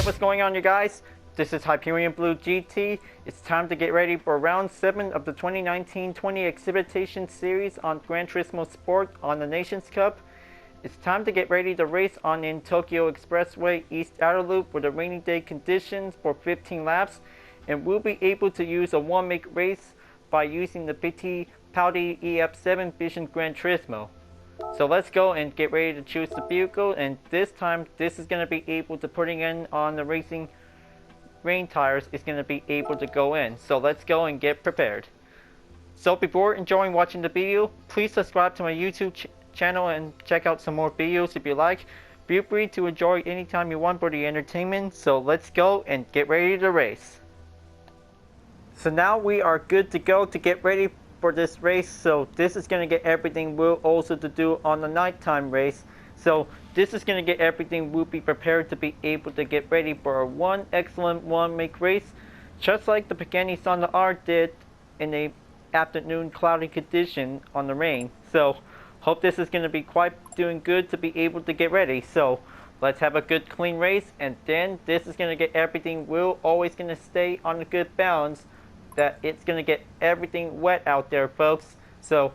Alright, what's going on, you guys? This is Hyperion-Blue-GT. It's time to get ready for round 7 of the 2019-20 exhibition series on Gran Turismo Sport on the Nations Cup. It's time to get ready to race on in Tokyo Expressway East Outer Loop with the rainy day conditions for 15 laps. And we'll be able to use a one-make race by using the Fittipaldi EF7 Vision Gran Turismo. So let's go and get ready to choose the vehicle, and this time this is going to be able to putting in on the racing rain tires is going to be able to go in. So let's go and get prepared. So before enjoying watching the video, please subscribe to my YouTube channel and check out some more videos if you like. Feel free to enjoy anytime you want for the entertainment. So let's go and get ready to race. So now we are good to go to get ready for this race. So this is going to get everything we'll also to do on the nighttime race. So this is going to get everything we'll be prepared to be able to get ready for a one excellent one-make race, just like the Pagani Sonda R did in a afternoon cloudy condition on the rain. So hope this is going to be quite doing good to be able to get ready. So let's have a good clean race, and then this is going to get everything we're always going to stay on a good balance, that it's going to get everything wet out there, folks. So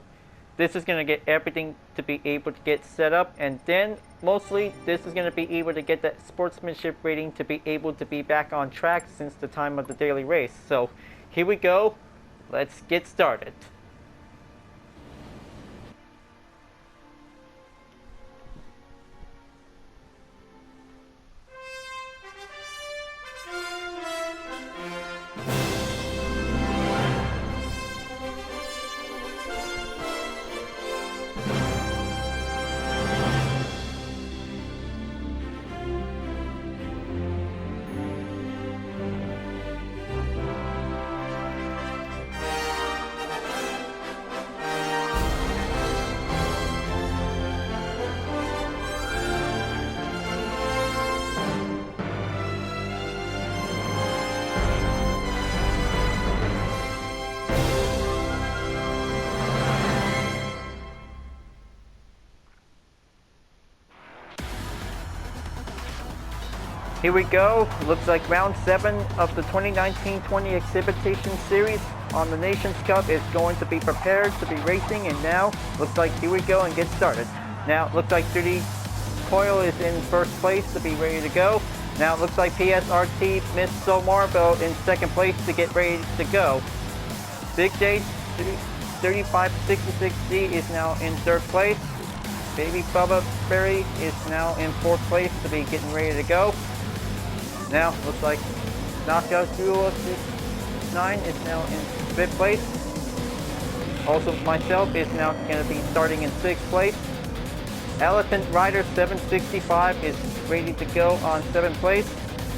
this is going to get everything to be able to get set up, and then mostly this is going to be able to get that sportsmanship rating to be able to be back on track since the time of the daily race. So here we go, let's get started. Here we go. Looks like round 7 of the 2019-20 exhibition series on the Nations Cup is going to be prepared to be racing, and now looks like here we go and get started. Now looks like 3D Coil is in first place to be ready to go. Now it looks like PSRT missed So Marble in second place to get ready to go. Big J 3566D is now in third place. Baby Bubba Berry is now in fourth place to be getting ready to go. Now looks like Knockout Duo 9 is now in 5th place. Also myself is now going to be starting in 6th place. Elephant Rider 765 is ready to go on 7th place.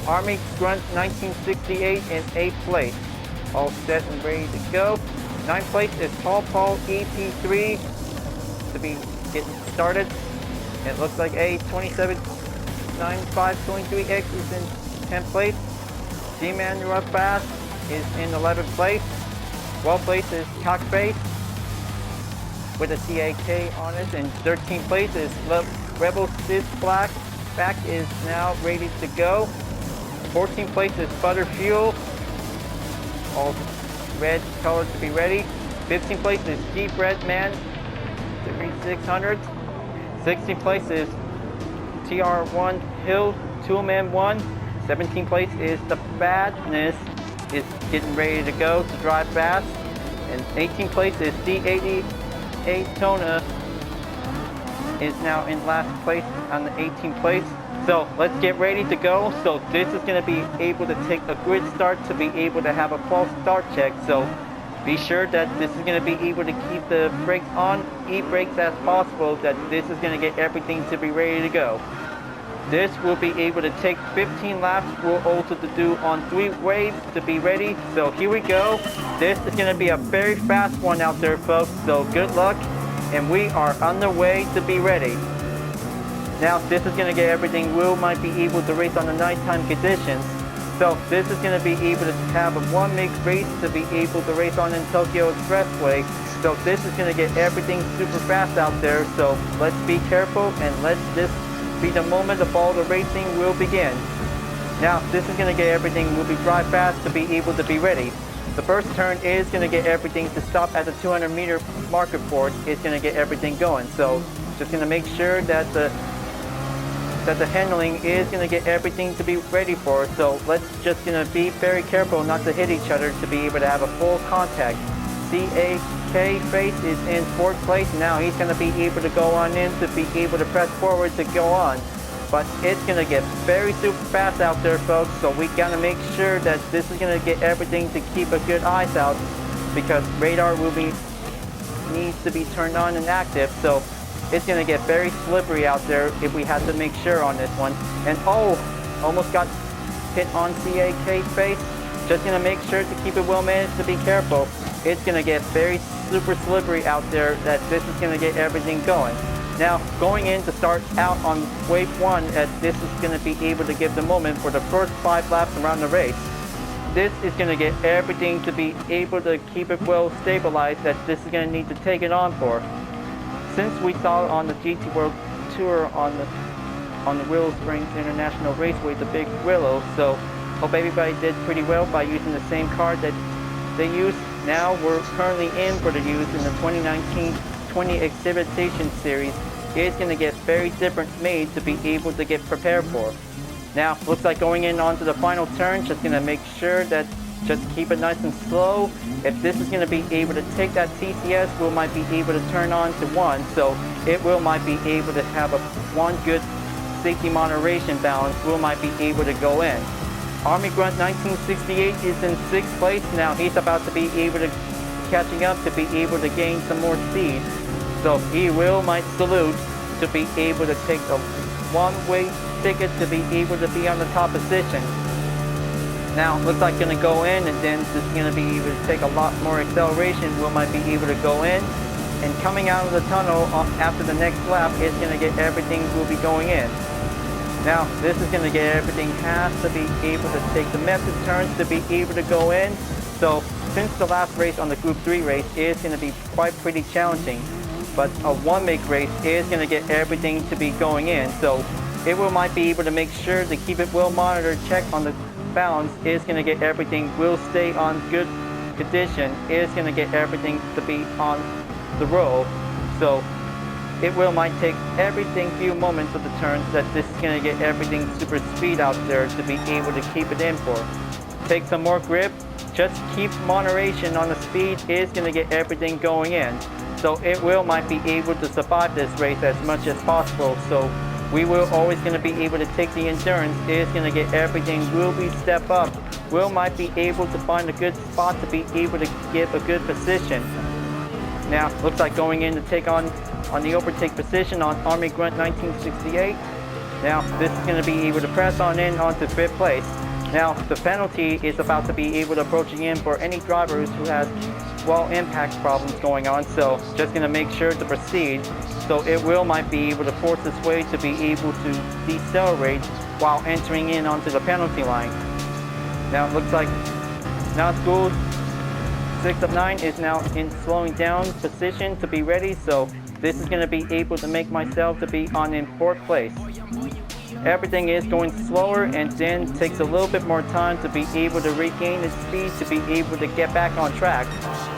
Army Grunt 1968 in 8th place. All set and ready to go. 9th place is Tall Paul EP3 to be getting started. It looks like A279523X is in 10th place. G-Man Rough Bass is in 11th place. 12th place is Cockface with a CAK on it. And 13th place is Rebel Sis Black. Back is now ready to go. 14th place is Butter Fuel. All red color to be ready. 15th place is Deep Red Man 3600. 16th place is TR1 Hill Toolman 1. 17th place is The Badness is getting ready to go to drive fast. And 18th place is D88 Tona is now in last place on the 18th place. So let's get ready to go. So this is going to be able to take a grid start to be able to have a false start check. So be sure that this is going to be able to keep the brakes on, e-brakes as possible, that this is going to get everything to be ready to go. This will be able to take 15 laps. We'll also to do on 3 waves to be ready. So here we go. This is going to be a very fast one out there, folks. So good luck, and we are on the way to be ready. Now this is going to get everything we might be able to race on the nighttime conditions. So this is going to be able to have a one-make race to be able to race on in Tokyo Expressway. So this is going to get everything super fast out there. So let's be careful and let this be the moment of all the racing will begin. Now this is going to get everything moving dry fast to be able to be ready. The first turn is going to get everything to stop at the 200-meter marker board. It's going to get everything going. So just going to make sure that the handling is going to get everything to be ready for. So let's just going to be very careful not to hit each other to be able to have a full contact. CAK Face is in 4th place. Now he's going to be able to go on in to be able to press forward to go on. But it's going to get very super fast out there, folks. So we got to make sure that this is going to get everything to keep a good eyes out, because radar needs to be turned on and active. So it's going to get very slippery out there if we have to make sure on this one. And oh, almost got hit on CAK Face. Just going to make sure to keep it well managed, to be careful. It's going to get very super slippery out there, that this is going to get everything going. Now, going in to start out on wave 1, as this is going to be able to give the moment for the first 5 laps around the race. This is going to get everything to be able to keep it well stabilized, that this is going to need to take it on for. Since we saw on the GT World Tour on the Willow Springs International Raceway, the Big Willow, so hope everybody did pretty well by using the same car that they used. Now we're currently in for the use in the 2019-20 Exhibition Series. It's going to get very different made to be able to get prepared for. Now, looks like going in onto the final turn, just going to make sure that just keep it nice and slow. If this is going to be able to take that TCS, we might be able to turn on to 1, so it will might be able to have one good safety moderation balance. We might be able to go in. Army Grunt 1968 is in 6th place. Now he's about to be able to catching up to be able to gain some more speed. So he will might salute to be able to take the one-way ticket to be able to be on the top position. Now looks like going to go in, and then this is going to be able to take a lot more acceleration. We might be able to go in, and coming out of the tunnel after the next lap is going to get everything will be going in. Now this is going to get everything has to be able to take the method turns to be able to go in. So since the last race on the Group 3 race is going to be quite pretty challenging, but a one-make race is going to get everything to be going in. So it will might be able to make sure to keep it well monitored, check on the balance, is going to get everything will stay on good condition, is going to get everything to be on the roll. So it will might take everything few moments of the turns that this is going to get everything super speed out there to be able to keep it in for. Take some more grip, just keep moderation on the speed, is going to get everything going in. So it will might be able to survive this race as much as possible. So we will always going to be able to take the endurance, is going to get everything will be step up. Will might be able to find a good spot to be able to give a good position. Now looks like going in to take on the overtake position on Army Grunt 1968. Now this is going to be able to press on in onto 5th place. Now the penalty is about to be able to approaching in for any drivers who has wall impact problems going on. So just going to make sure to proceed. So it will might be able to force its way to be able to decelerate while entering in onto the penalty line. Now it looks like now school 6 of 9 is now in slowing down position to be ready. So this is going to be able to make myself to be on in 4th place. Everything is going slower, and then takes a little bit more time to be able to regain its speed to be able to get back on track.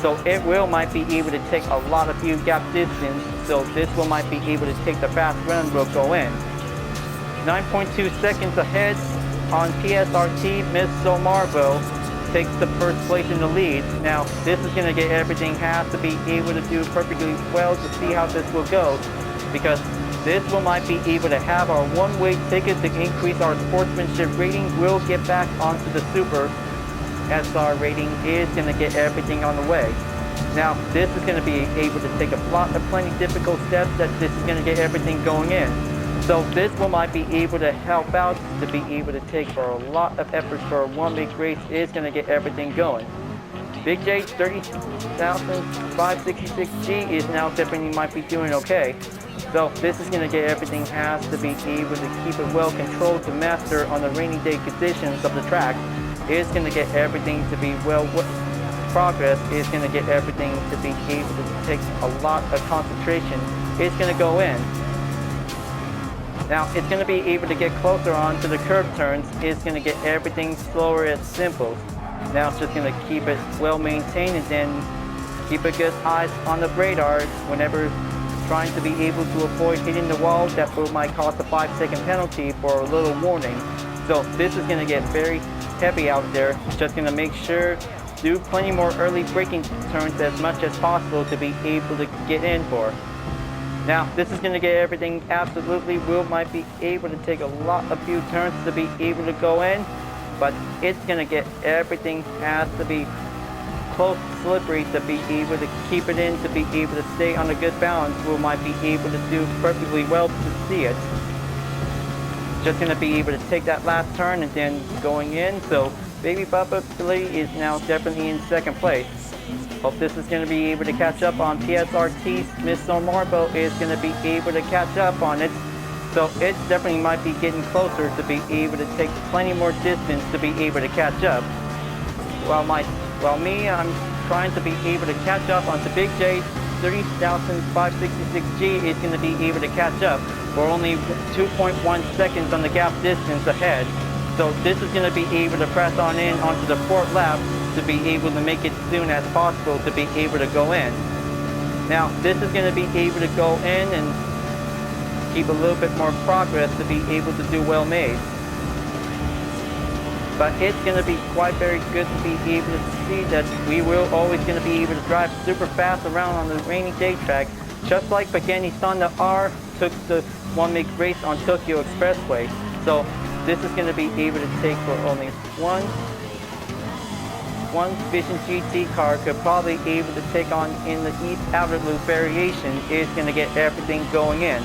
So it will might be able to take a lot of few gap distance. So this will might be able to take the fast run will go in. 9.2 seconds ahead on PSRT, Miss Somarville takes the first place in the lead. Now this is going to get everything has to be able to do perfectly well to see how this will go, because this will might be able to have our one-way ticket to increase our sportsmanship rating. We'll get back onto the Super SR rating, is going to get everything on the way. Now this is going to be able to take a lot of plenty difficult steps that this is going to get everything going in. So this will might be able to help out to be able to take for a lot of effort for a one-make race, is going to get everything going. Big J 30,566G is now definitely might be doing okay. So this is going to get everything has to be able to keep it well controlled to master on the rainy day conditions of the track. Is going to get everything to be well progress, is going to get everything to be able to take a lot of concentration. It's going to go in. Now it's going to be able to get closer onto the curb turns. It's going to get everything slower at simples. Now it's just going to keep it well maintained and then keep a good eyes on the radar whenever trying to be able to avoid hitting the wall. That might cost a 5-second penalty for a little warning. So this is going to get very heavy out there. Just going to make sure do plenty more early braking turns as much as possible to be able to get in for. Now this is going to get everything absolutely. Will might be able to take a few turns to be able to go in, but it's going to get everything has to be close, slippery to be able to keep it in, to be able to stay on a good balance. Will might be able to do perfectly well to see it. Just going to be able to take that last turn and then going in. So Baby Bubba Billy is now definitely in second place. Hope this is going to be able to catch up on PSRT. Miss Marbo is going to be able to catch up on it. So it definitely might be getting closer to be able to take plenty more distance to be able to catch up. While me, I'm trying to be able to catch up on the Big J. 30,566G is going to be able to catch up. We're only 2.1 seconds on the gap distance ahead. So this is going to be able to press on in onto the fourth lap to be able to make it soon as possible to be able to go in. Now this is going to be able to go in and keep a little bit more progress to be able to do well made. But it's going to be quite very good to be able to see that we will always going to be able to drive super fast around on the rainy day track, just like Pagani Sonda R took the one-make race on Tokyo Expressway. So this is going to be able to take for only one Vision GT car could probably able to take on in the East Outer Loop variation is going to get everything going in.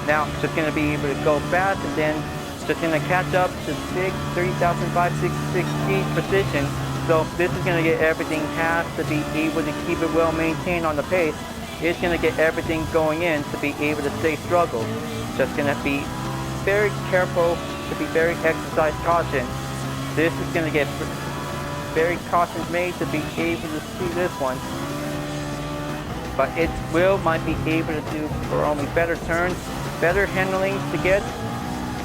Now just going to be able to go fast and then just going to catch up to big 30,566G position. So this is going to get everything has to be able to keep it well maintained on the pace. It's going to get everything going in to be able to stay struggled. Just going to be very careful, to be very exercise caution. This is going to get very caution made to be able to see this one. But it might be able to do for only better turns, better handling to get.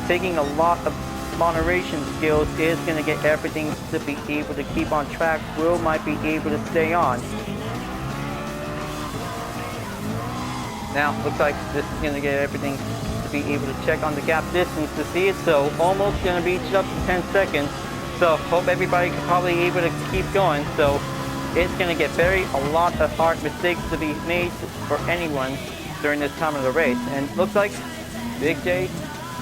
Taking a lot of moderation skills is going to get everything to be able to keep on track. Will might be able to stay on. Now looks like this is going to get everything to be able to check on the gap distance to see it. So almost going to be just 10 seconds. So hope everybody can probably able to keep going. So it's going to get a lot of hard mistakes to be made for anyone during this time of the race. And looks like Big J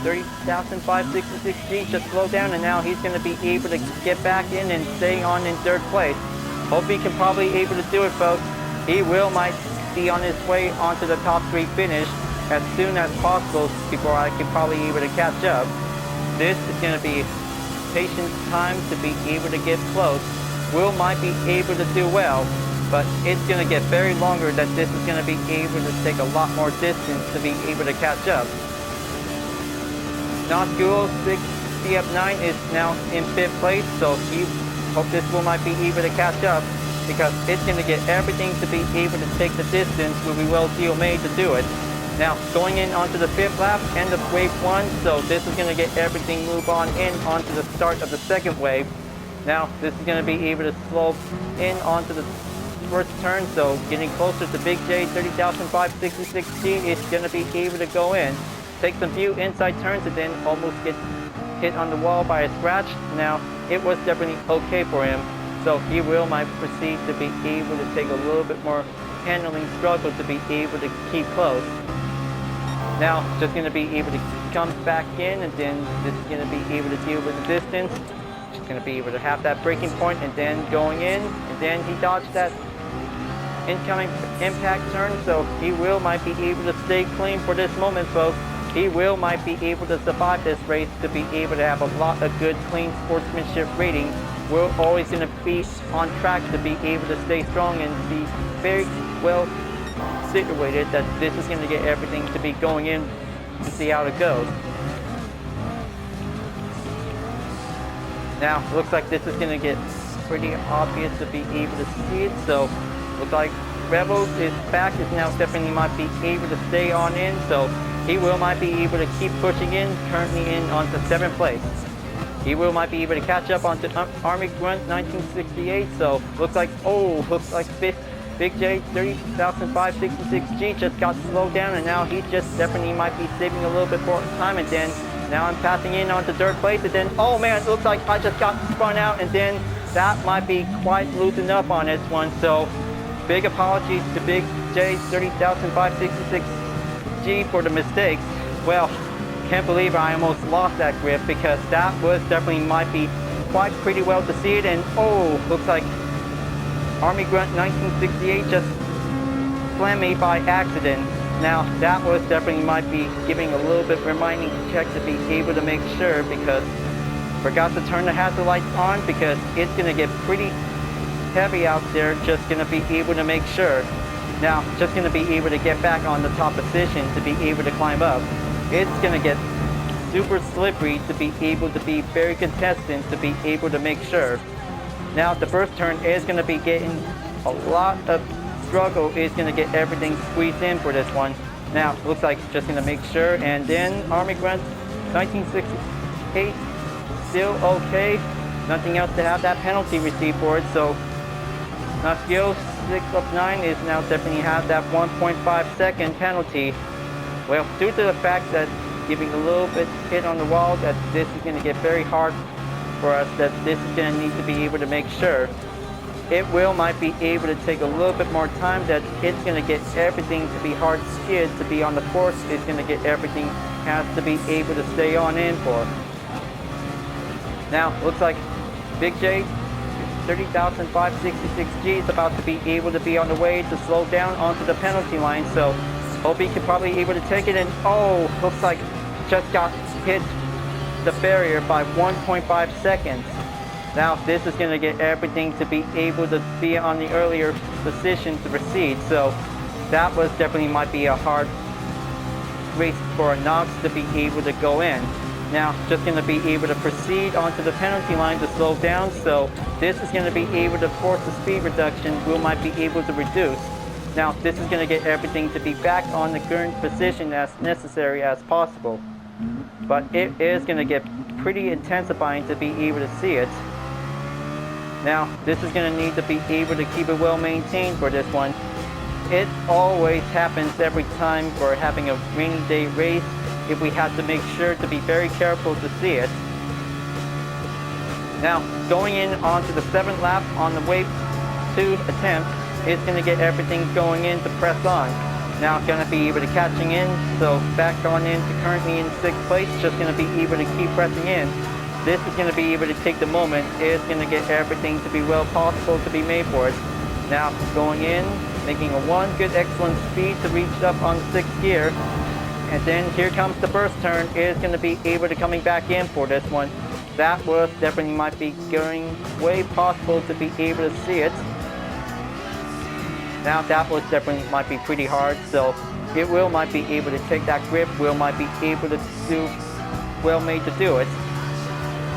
30,566G just slowed down, and now he's going to be able to get back in and stay on in third place. Hope he can probably able to do it, folks. He might be on his way onto the top 3 finish as soon as possible before I can probably able to catch up. This is going to be patient time to be able to get close. Will might be able to do well, but it's going to get very longer that this is going to be able to take a lot more distance to be able to catch up. Nasculo 6 CF9 is now in 5th place, so he hope this might be able to catch up because it's going to get everything to be able to take the distance will be well deal made to do it. Now going in onto the 5th lap, end of wave 1, so this is going to get everything move on in onto the start of the second wave. Now this is going to be able to slow in onto the first turn, so getting closer to Big J 30,566G is going to be able to go in. Take some few inside turns and then almost get hit on the wall by a scratch. Now it was definitely okay for him, so he might proceed to be able to take a little bit more handling struggle to be able to keep close. Now just going to be able to come back in, and then this is going to be able to deal with the distance. Just going to be able to have that braking point and then going in, and then he dodged that incoming impact turn, so he might be able to stay clean for this moment, folks. He might be able to survive this race to be able to have a lot of good, clean sportsmanship rating. We're always going to be on track to be able to stay strong and be very well situated that this is going to get everything to be going in to see how it goes. Now, looks like this is going to get pretty obvious to be able to see it, so looks like Rebels is back, is now definitely might be able to stay on in, so he will might be able to keep pushing in, currently in onto 7th place. He will might be able to catch up onto Army Grunt 1968, so looks like Big J 30,566G just got slowed down, and now he just definitely might be saving a little bit more time, and then now I'm passing in onto 3rd place, and then, oh man, it looks like I just got spun out, and then that might be quite losing up on this one, so big apologies to Big J 30,566G for the mistakes. Well, can't believe I almost lost that grip, because that was definitely might be quite pretty well to see it, and oh, looks like Army Grunt 1968 just slammed me by accident. Now that was definitely might be giving a little bit reminding check to be able to make sure, because forgot to turn the hazard lights on, because it's going to get pretty heavy out there, just going to be able to make sure. Now just going to be able to get back on the top position to be able to climb up. It's going to get super slippery to be able to be very contestant to be able to make sure. Now the first turn is going to be getting a lot of struggle, is going to get everything squeezed in for this one. Now looks like just going to make sure, and then Army Grunt 1968 still okay. Nothing else to have that penalty received for it, so Naskio 6up9 is now definitely have that 1.5 second penalty. Well, due to the fact that giving a little bit hit on the wall, that this is going to get very hard for us, that this is going to need to be able to make sure. It will might be able to take a little bit more time, that it's going to get everything to be hard skid to be on the course. It's going to get everything has to be able to stay on in for. Now looks like Big J 30,566G is about to be able to be on the way to slow down onto the penalty line, so hope he can probably able to take it, and oh, looks like just got hit the barrier by 1.5 seconds. Now this is going to get everything to be able to be on the earlier position to proceed, so that was definitely might be a hard race for Knox to be able to go in. Now just going to be able to proceed onto the penalty line to slow down, so this is going to be able to force the speed reduction we might be able to reduce. Now this is going to get everything to be back on the current position as necessary as possible, but it is going to get pretty intensifying to be able to see it. Now this is going to need to be able to keep it well maintained for this one. It always happens every time for having a rainy day race, if we have to make sure to be very careful to see it. Now going in onto the 7th lap on the wave 2 attempt, it's going to get everything going in to press on. Now going to be able to catching in, so back on in to currently in 6th place, just going to be able to keep pressing in. This is going to be able to take the moment. It's going to get everything to be well possible to be made for it. Now going in, making a good excellent speed to reach up on the 6th gear. And then here comes the first turn. It's going to be able to coming back in for this one. That was definitely might be going way possible to be able to see it. Now that was definitely might be pretty hard, so it will might be able to take that grip, will might be able to do well made to do it.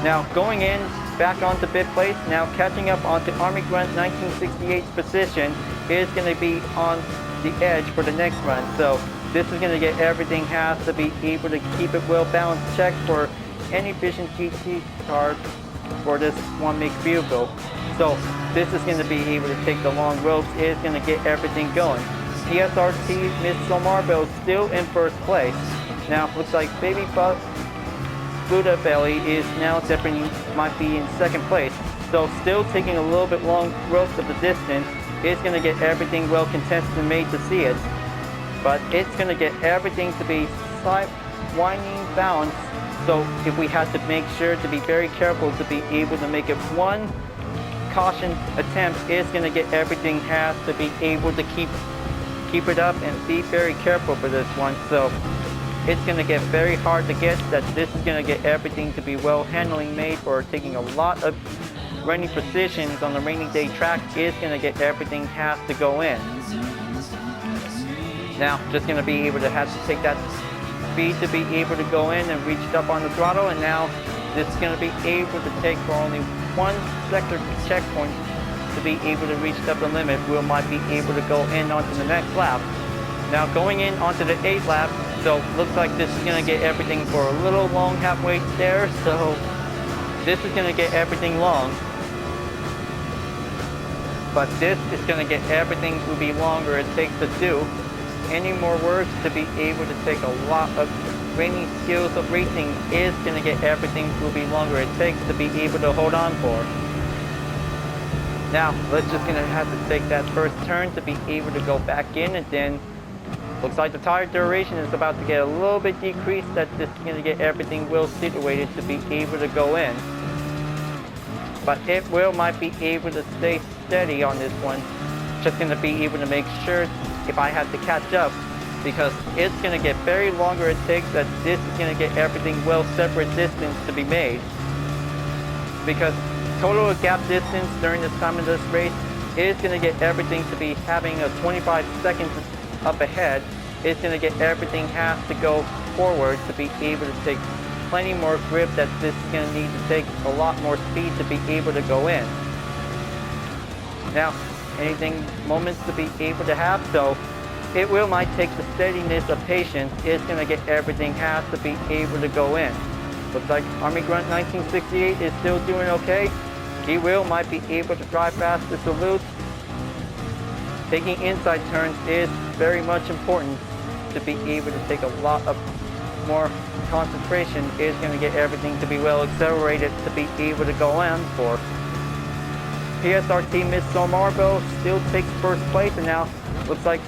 Now going in back onto 5th place, now catching up onto Army Grunt 1968's position, is going to be on the edge for the next run. So this is going to get everything has to be able to keep it well balanced check for any Vision GT car for this one mixed vehicle. So this is going to be able to take the long ropes, is going to get everything going. PSRT Miss Somarville still in 1st place. Now looks like Baby Buddha Belly is now definitely might be in 2nd place. So still taking a little bit long ropes of the distance, is going to get everything well contested and made to see it. But it's going to get everything to be slight winding balance. So if we have to make sure to be very careful to be able to make it one caution attempt, is going to get everything has to be able to keep it up and be very careful for this one. So it's going to get very hard to get that. This is going to get everything to be well handling made for taking a lot of running positions on the rainy day track, is going to get everything has to go in. Now just going to be able to have to take that speed to be able to go in and reach up on the throttle, and now this is going to be able to take for only one sector checkpoint to be able to reach up the limit. We might be able to go in onto the next lap. Now going in onto the 8th lap, So looks like this is going to get everything for a little long halfway there. So this is going to get everything long. But this is going to get everything to be longer it takes to do. Any more words to be able to take a lot of training skills of racing is going to get everything to be longer it takes to be able to hold on for. Now, let's just going to have to take that first turn to be able to go back in, and then looks like the tire duration is about to get a little bit decreased. That this is going to get everything well situated to be able to go in. But it might be able to stay steady on this one. Just going to be able to make sure if I have to catch up, because it's going to get very longer it takes, that this is going to get everything well separate distance to be made. Because total gap distance during this time of this race is going to get everything to be having a 25 seconds up ahead. It's going to get everything has to go forward to be able to take plenty more grip, that this is going to need to take a lot more speed to be able to go in. Now, moments to be able to have, so it might take the steadiness of patience. It's going to get everything has to be able to go in. Looks like Army Grunt 1968 is still doing okay. He might be able to drive past the salute. Taking inside turns is very much important to be able to take a lot of more concentration. Is going to get everything to be well accelerated to be able to go on for. PSRT Miss Marlboro still takes first place, and now looks like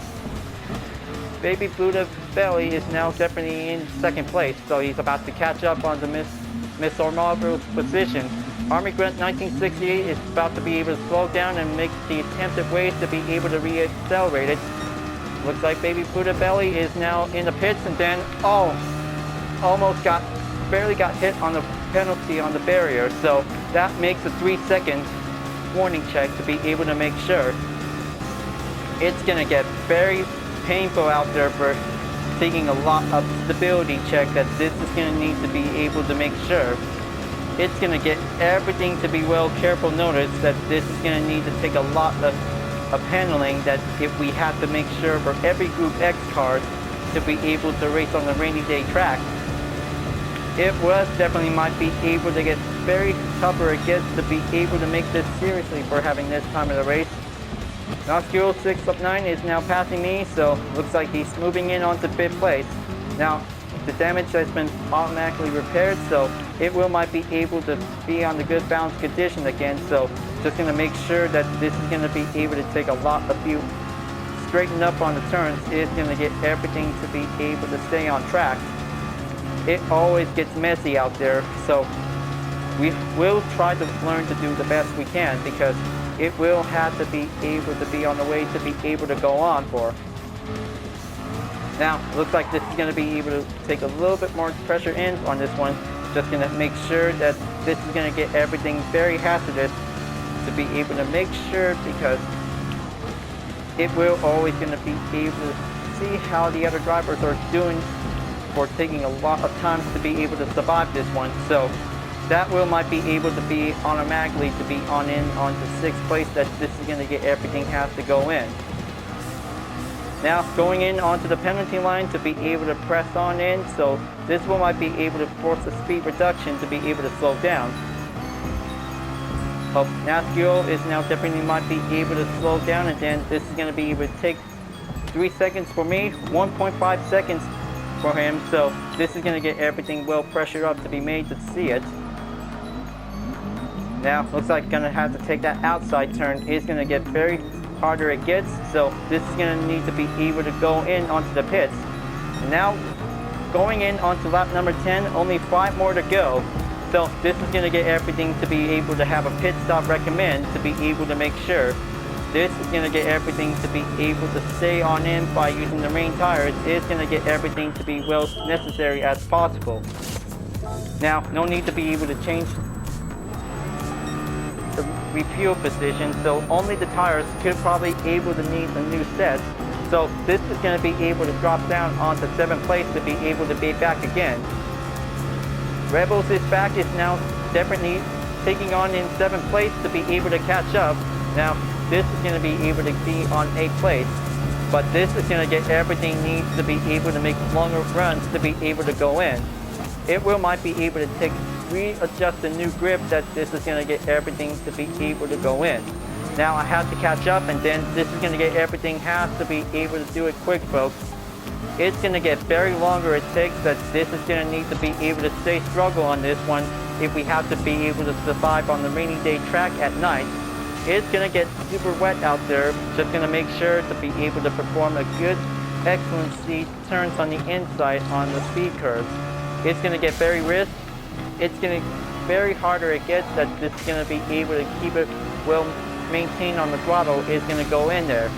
Baby Fittipaldi is now definitely in second place, so he's about to catch up on the Miss Marlboro's position. Army Grunt 1968 is about to be able to slow down and make the attempted ways to be able to re-accelerate it. Looks like Baby Fittipaldi is now in the pits, and then barely got hit on the penalty on the barrier, so that makes a 3-second warning check to be able to make sure. It's gonna get very painful out there for taking a lot of stability check, that this is gonna need to be able to make sure. It's gonna get everything to be well careful notice, that this is gonna need to take a lot of handling, that if we have to make sure for every Group X cars to be able to race on the rainy day track. It definitely might be able to get very tougher it gets to be able to make this seriously for having this time of the race. Noscuro 669 is now passing me, so looks like he's moving in onto 5th place. Now, the damage has been automatically repaired, so it might be able to be on the good balance condition again, so just going to make sure that this is going to be able to take a lot of you straighten up on the turns. It's going to get everything to be able to stay on track. It always gets messy out there, so we will try to learn to do the best we can, because it will have to be able to be on the way to be able to go on for. Now, looks like this is going to be able to take a little bit more pressure in on this one. Just going to make sure that this is going to get everything very hazardous to be able to make sure, because it will always going to be able to see how the other drivers are doing for taking a lot of time to be able to survive this one. So that might be able to be automatically to be on to 6th place, that this is going to get everything has to go in. Now going in onto the penalty line to be able to press on in, so this might be able to force a speed reduction to be able to slow down. Nascio is now definitely might be able to slow down, and then this is going to be able to take 3 seconds for me, 1.5 seconds for him, so this is going to get everything well pressured up to be made to see it. Now looks like going to have to take that outside turn. It's going to get very harder it gets, so this is going to need to be able to go in onto the pits. And now going in onto lap number 10, only 5 more to go, so this is going to get everything to be able to have a pit stop recommend to be able to make sure. This is going to get everything to be able to stay on in by using the main tires. It's going to get everything to be well necessary as possible. Now, no need to be able to change the refuel position, so only the tires could probably able to need a new set. So this is going to be able to drop down onto 7th place to be able to be back again. Rebels is back, is now definitely taking on in 7th place to be able to catch up. Now this is going to be able to be on 8th place. but this is going to get everything needs to be able to make longer runs to be able to go in. It will might be able to readjust the new grip that this is going to get everything to be able to go in. Now I have to catch up, and then this is going to get everything has to be able to do it quick, folks. It's going to get very longer it takes that this is going to need to be able to stay struggle on this one if we have to be able to survive on the rainy day track at night. It's going to get super wet out there, just going to make sure to be able to perform a good, excellent speed turns on the inside on the speed curves. It's going to get very risky. It's going to very harder it gets that this is going to be able to keep it well maintained on the throttle is going to go in there.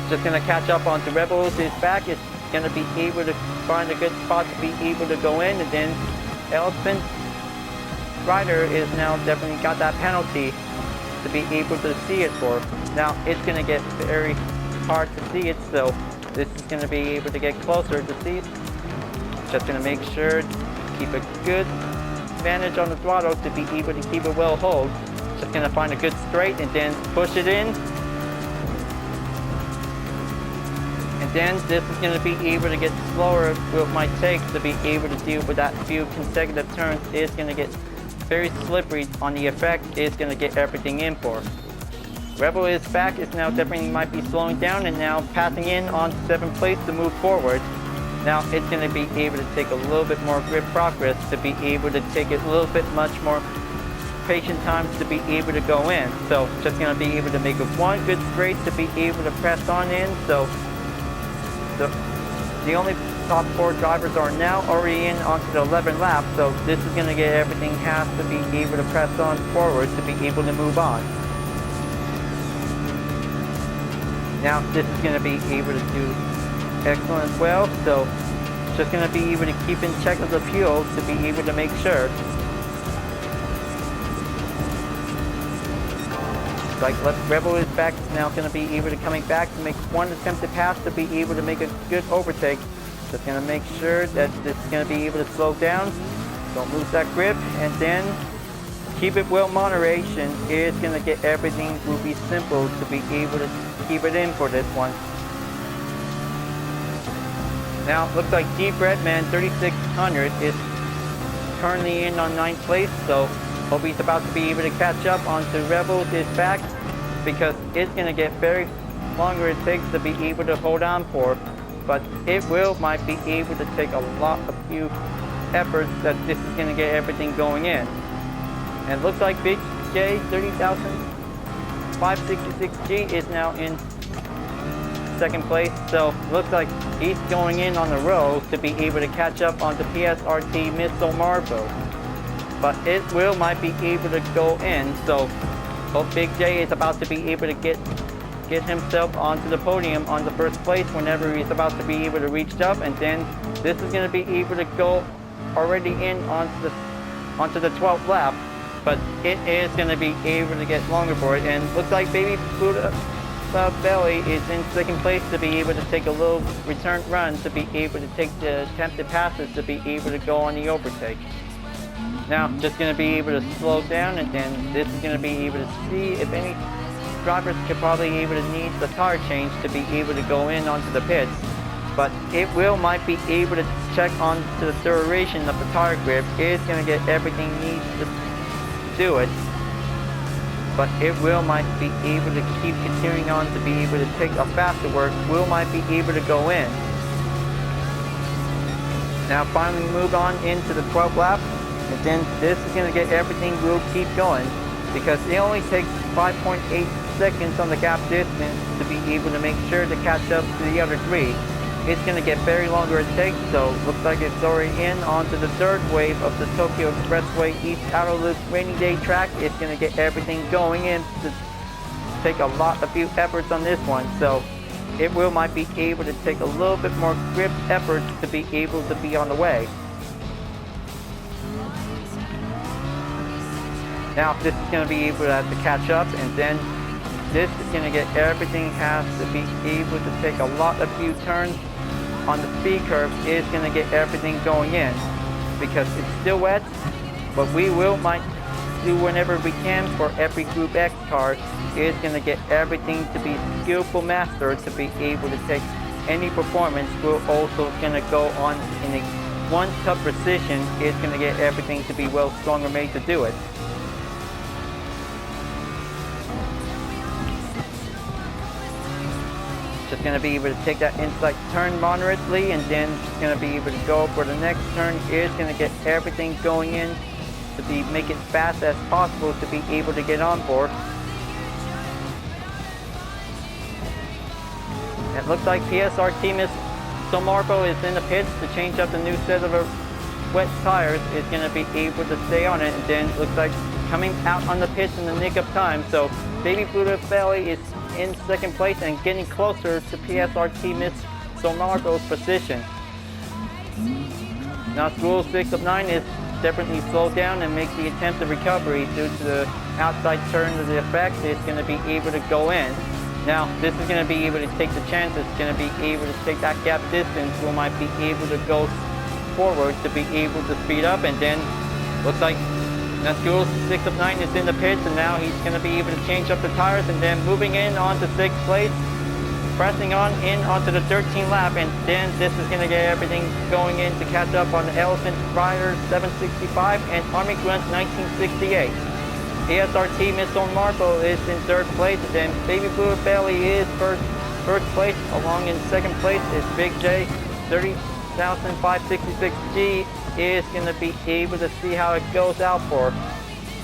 Just going to catch up onto Rebels. His back is going to be able to find a good spot to be able to go in, and then Elephant Rider is now definitely got that penalty to be able to see it for. Now it's going to get very hard to see it, so this is going to be able to get closer to see it. Just going to make sure to keep a good advantage on the throttle to be able to keep it well hold. Just going to find a good straight and then push it in. And then this is going to be able to get slower with my takes to be able to deal with that few consecutive turns. It's going to get very slippery on the effect. It's going to get everything in for. Rebel is back. It's now definitely might be slowing down and now passing in on 7th place to move forward. Now it's going to be able to take a little bit more grip progress to be able to take it a little bit much more patient time to be able to go in. So just going to be able to make it one good straight to be able to press on in. So the only top 4 drivers are now already in onto the 11th lap. So this is going to get everything has to be able to press on forward to be able to move on. Now this is going to be able to do excellent well. So just going to be able to keep in check of the fuel to be able to make sure. Like Rebel is back, now going to be able to coming back to make one attempt to pass to be able to make a good overtake. Just going to make sure that this is going to be able to slow down, don't lose that grip, and then keep it well moderation. It's going to get everything will be simple to be able to keep it in for this one. Now looks like Deep Redman 3600 is currently in on 9th place, so hope he's about to be able to catch up onto Rebels is back, because it's going to get very longer it takes to be able to hold on for, but it might be able to take a few efforts that this is going to get everything going in. And it looks like Big J 30,566G is now in 2nd place, so looks like he's going in on the row to be able to catch up onto PSRT Missile Marvel. But it might be able to go in, so hope Big J is about to be able to get himself onto the podium on the 1st place whenever he's about to be able to reach up, and then this is going to be able to go already in onto the 12th lap, but it is going to be able to get longer for it, and looks like Baby Buddha Belly is in 2nd place to be able to take a little return run to be able to take the attempted passes to be able to go on the overtake. Now, just going to be able to slow down, and then this is going to be able to see if any drivers could probably able to need the tire change to be able to go in onto the pits. But it might be able to check onto the duration of the tire grip. It's going to get everything needs to do it. But it might be able to keep continuing on to be able to take a faster work. Might be able to go in. Now finally move on into the 12th lap. And then this is going to get everything will keep going, because it only takes 5.8 seconds on the gap distance to be able to make sure to catch up to the other 3. It's going to get very longer it takes, so looks like it's already in onto the 3rd wave of the Tokyo Expressway East Outer Loop rainy day track. It's going to get everything going in to take a few efforts on this one, so it might be able to take a little bit more grip efforts to be able to be on the way. Now this is going to be able to have to catch up, and then this is going to get everything has to be able to take a few turns on the speed curve. It's going to get everything going in, because it's still wet, but we might do whenever we can for every Group X car is going to get everything to be skillful master to be able to take any performance. We're also going to go on in a one cup precision. Is going to get everything to be well stronger made to do it. Just going to be able to take that inside turn moderately, and then just going to be able to go for the next turn. Is going to get everything going in to be make it fast as possible to be able to get on board. It looks like PSR teammate Marco is in the pits to change up the new set of wet tires. Is going to be able to stay on it, and then looks like coming out on the pits in the nick of time. So Baby Fittipaldi is in second place and getting closer to PSR teammate Marco's position. Now School 6 of 9 is definitely slowed down and makes the attempt of recovery due to the outside turn of the effect. It's going to be able to go in. Now this is going to be able to take the chance. It's going to be able to take that gap distance. We might be able to go forward to be able to speed up, and then looks like now School 6 of 9 is in the pits, and now he's going to be able to change up the tires, and then moving in onto 6th place, pressing on in onto the 13th lap, and then this is going to get everything going in to catch up on the Elephant Rider 765 and Army Grunt 1968. PSR team Mr. Marco is in 3rd place, and then Baby Fittipaldi is first place. Along in 2nd place is Big J 30,566G. Is going to be able to see how it goes out for,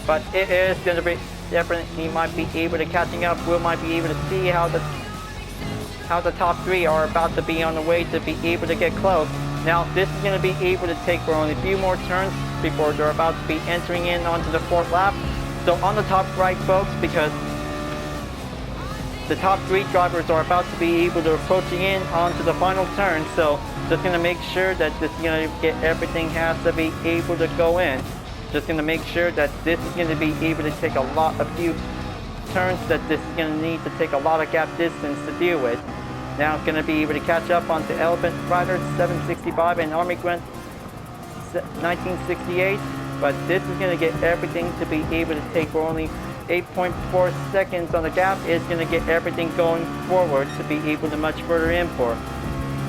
but it is going to be definitely might be able to catching up. We might be able to see how the top 3 are about to be on the way to be able to get close. Now this is going to be able to take for only a few more turns before they're about to be entering in onto the 4th lap. So on the top right, folks, because the top 3 drivers are about to be able to approaching in onto the final turn. So just going to make sure that this is going to get everything has to be able to go in. Just going to make sure that this is going to be able to take a few turns, that this is going to need to take a lot of gap distance to deal with. Now it's going to be able to catch up onto Elephant Rider 765 and Army Grunt 1968. But this is going to get everything to be able to take for only 8.4 seconds on the gap. Is going to get everything going forward to be able to much further in for.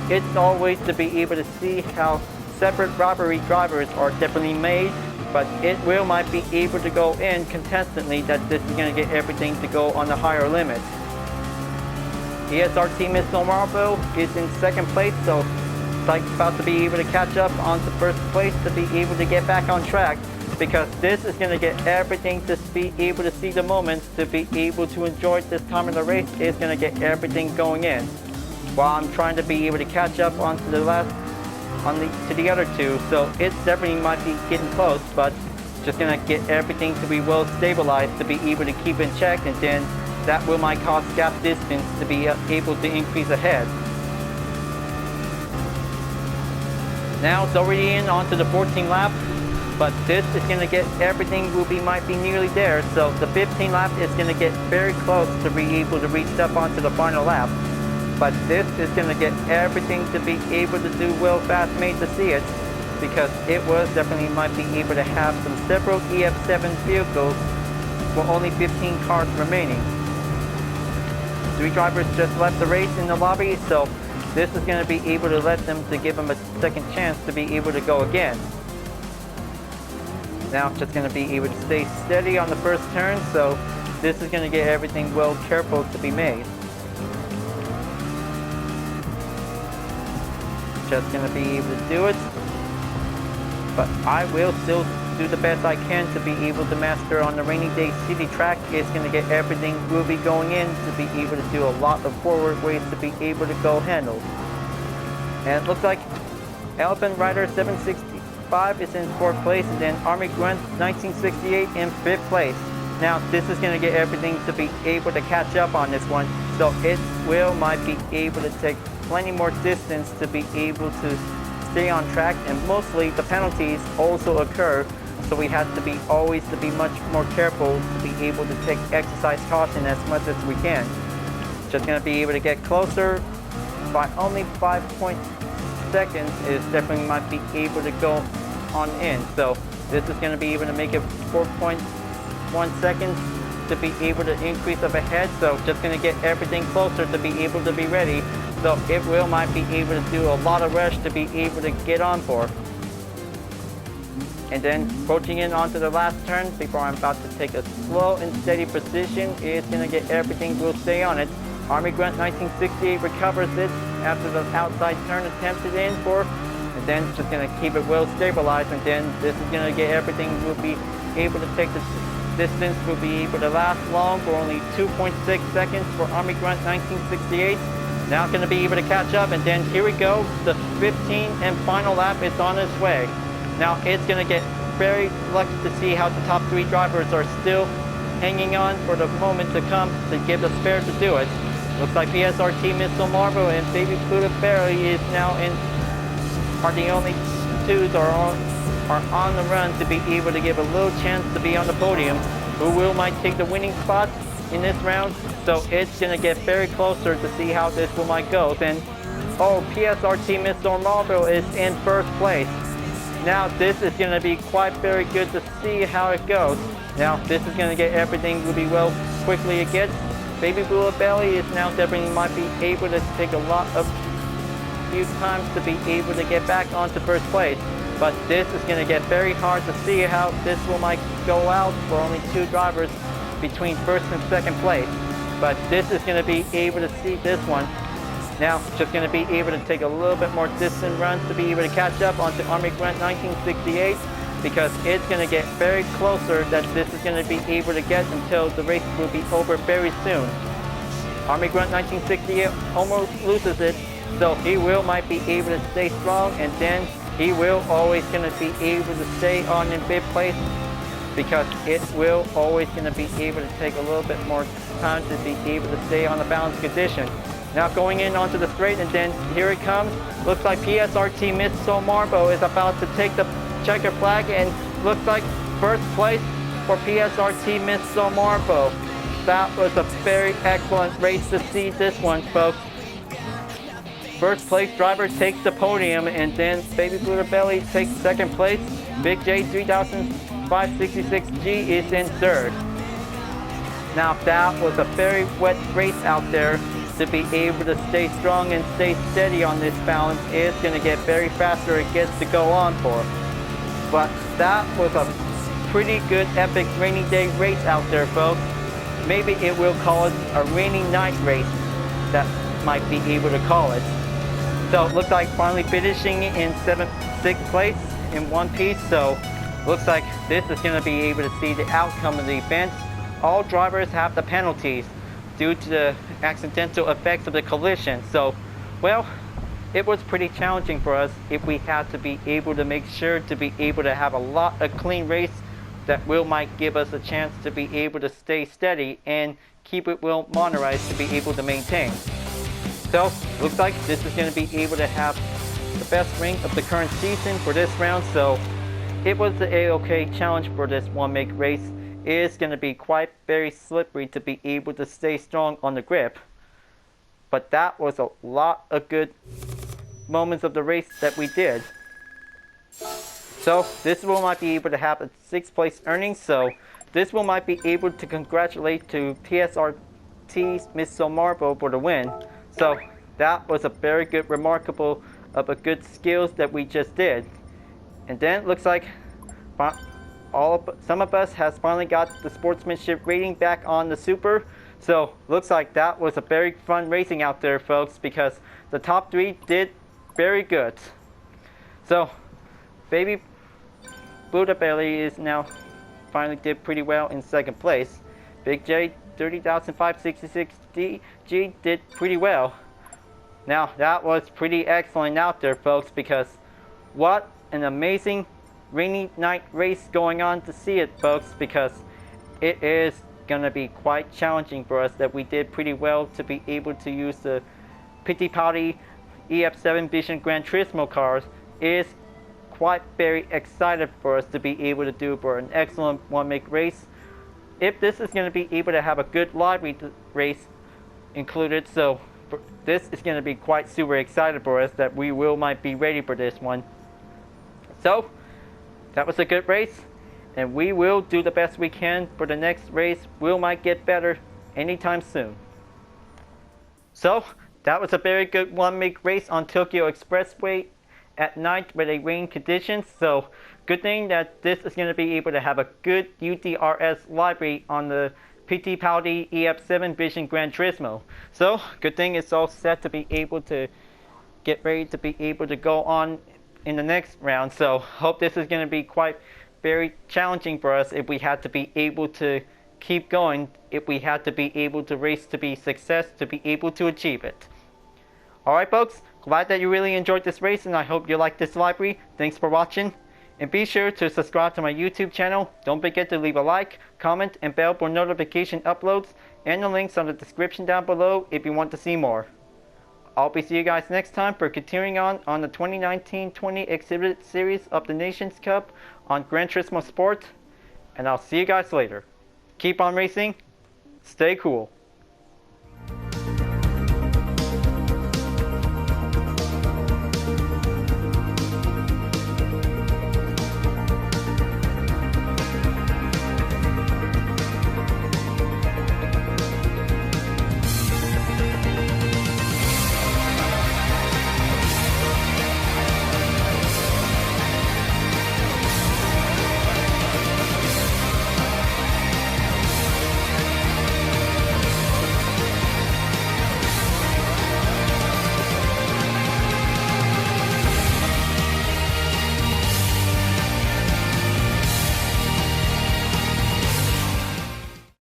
It's always to be able to see how separate robbery drivers are definitely made, but it might be able to go in consistently that this is going to get everything to go on the higher limit. PSR team Mr. Marco is in 2nd place, so it's like about to be able to catch up onto 1st place to be able to get back on track, because this is going to get everything to be able to see the moments to be able to enjoy this time of the race. Is going to get everything going in, while I'm trying to be able to catch up onto the to the other 2. So it definitely might be getting close, but just going to get everything to be well stabilized to be able to keep in check, and then that might cause gap distance to be able to increase ahead. Now it's already in onto the 14th lap, but this is going to get everything might be nearly there. So the 15th lap is going to get very close to be able to reach up onto the final lap. But this is going to get everything to be able to do well fast made to see it, because it was definitely might be able to have some several EF7 vehicles with only 15 cars remaining. 3 drivers just left the race in the lobby, so this is going to be able to let them to give them a second chance to be able to go again. Now just going to be able to stay steady on the first turn, so this is going to get everything well careful to be made. Just going to be able to do it, but I will still do the best I can to be able to master on the rainy day city track. It's going to get everything will be going in to be able to do a lot of forward ways to be able to go handle. And it looks like Elephant Rider 765 is in 4th place, and then Army Grunt 1968 in 5th place. Now this is going to get everything to be able to catch up on this one, so it might be able to take plenty more distance to be able to stay on track, and mostly the penalties also occur, so we have to be always to be much more careful to be able to take exercise caution as much as we can. Just going to be able to get closer by only 5 seconds. Is definitely might be able to go on in, so this is going to be able to make it 4.6 1 second to be able to increase up ahead. So just going to get everything closer to be able to be ready. So it will might be able to do a lot of rush to be able to get on for. And then approaching in onto the last turn before I'm about to take a slow and steady position. It's going to get everything, will stay on it. Army Grunt 1968 recovers it after the outside turn attempted in for, and then just going to keep it well stabilized, and then this is going to get everything, will be able to take the distance, will be able to last long for only 2.6 seconds for Army Grunt 1968. Now going to be able to catch up, and then here we go, the 15th and final lap is on its way. Now it's going to get very lucky to see how the top 3 drivers are still hanging on for the moment to come to give the spare to do it. Looks like PSRT Missile Marvel and Baby Fittipaldi is now in, are the only twos are on the run to be able to give a little chance to be on the podium. Who might take the winning spot in this round? So it's going to get very closer to see how this will might go. Then, oh, PSRT Missile Marvel is in first place. Now this is going to be quite very good to see how it goes. Now this is going to get everything will be well quickly it gets. Baby Fittipaldi is now definitely might be able to take a lot of few times to be able to get back onto first place. But this is going to get very hard to see how this will might go out for only 2 drivers between first and second place. But this is going to be able to see this one. Now just going to be able to take a little bit more distant runs to be able to catch up onto Army Grunt 1968, because it's going to get very closer that this is going to be able to get until the race will be over very soon. Army Grunt 1968 almost loses it, so he might be able to stay strong, and then he will always going to be able to stay on in 5th place, because it will always going to be able to take a little bit more time to be able to stay on the balanced condition. Now going in onto the straight, and then here it comes. Looks like PSRT Missile Marvel is about to take the checker flag, and looks like first place for PSRT Missile Marvel. That was a very excellent race to see this one, folks. First place driver takes the podium, and then Baby Fittipaldi takes second place. Big J 3566G is in third. Now that was a very wet race out there. To be able to stay strong and stay steady on this balance is going to get very faster it gets to go on for. But that was a pretty good epic rainy day race out there, folks. Maybe it will call it a rainy night race. That might be able to call it. So it looks like finally finishing in 6th place in one piece. So looks like this is going to be able to see the outcome of the event. All drivers have the penalties due to the accidental effects of the collision. So, well, it was pretty challenging for us if we had to be able to make sure to be able to have a lot of clean race that might give us a chance to be able to stay steady and keep it well monitored to be able to maintain. So, looks like this is going to be able to have the best ring of the current season for this round. So, it was the A-OK challenge for this one make race. It is going to be quite very slippery to be able to stay strong on the grip. But that was a lot of good moments of the race that we did. So this might be able to have a 6th place earnings. So this might be able to congratulate to PSRT Missile Marvel for the win. So that was a very good, remarkable of a good skills that we just did. And then it looks like some of us has finally got the sportsmanship rating back on the Super. So looks like that was a very fun racing out there, folks, because the top 3 did very good. So Baby Fittipaldi is now finally did pretty well in 2nd place. Big J 30,566G did pretty well. Now that was pretty excellent out there, folks, because what an amazing rainy night race going on to see it, folks, because it is going to be quite challenging for us that we did pretty well to be able to use the Fittipaldi EF7 Vision Gran Turismo cars. It is quite very excited for us to be able to do for an excellent one make race. If this is going to be able to have a good live race included, so this is going to be quite super excited for us that we might be ready for this one. So that was a good race. and we will do the best we can for the next race. We might get better anytime soon. So that was a very good one-week race on Tokyo Expressway at night with a rain conditions. So good thing that this is going to be able to have a good UDRS library on the Fittipaldi EF7 Vision Gran Turismo. So good thing it's all set to be able to get ready to be able to go on in the next round. So hope this is going to be quite very challenging for us if we had to be able to keep going, if we had to be able to race to be success, to be able to achieve it. Alright folks, glad that you really enjoyed this race, and I hope you liked this library. Thanks for watching, and be sure to subscribe to my YouTube channel. Don't forget to leave a like, comment, and bell for notification uploads, and the links on the description down below if you want to see more. I'll be see you guys next time for continuing on the 2019-20 exhibit series of the Nations Cup on Gran Turismo Sport, and I'll see you guys later. Keep on racing, stay cool.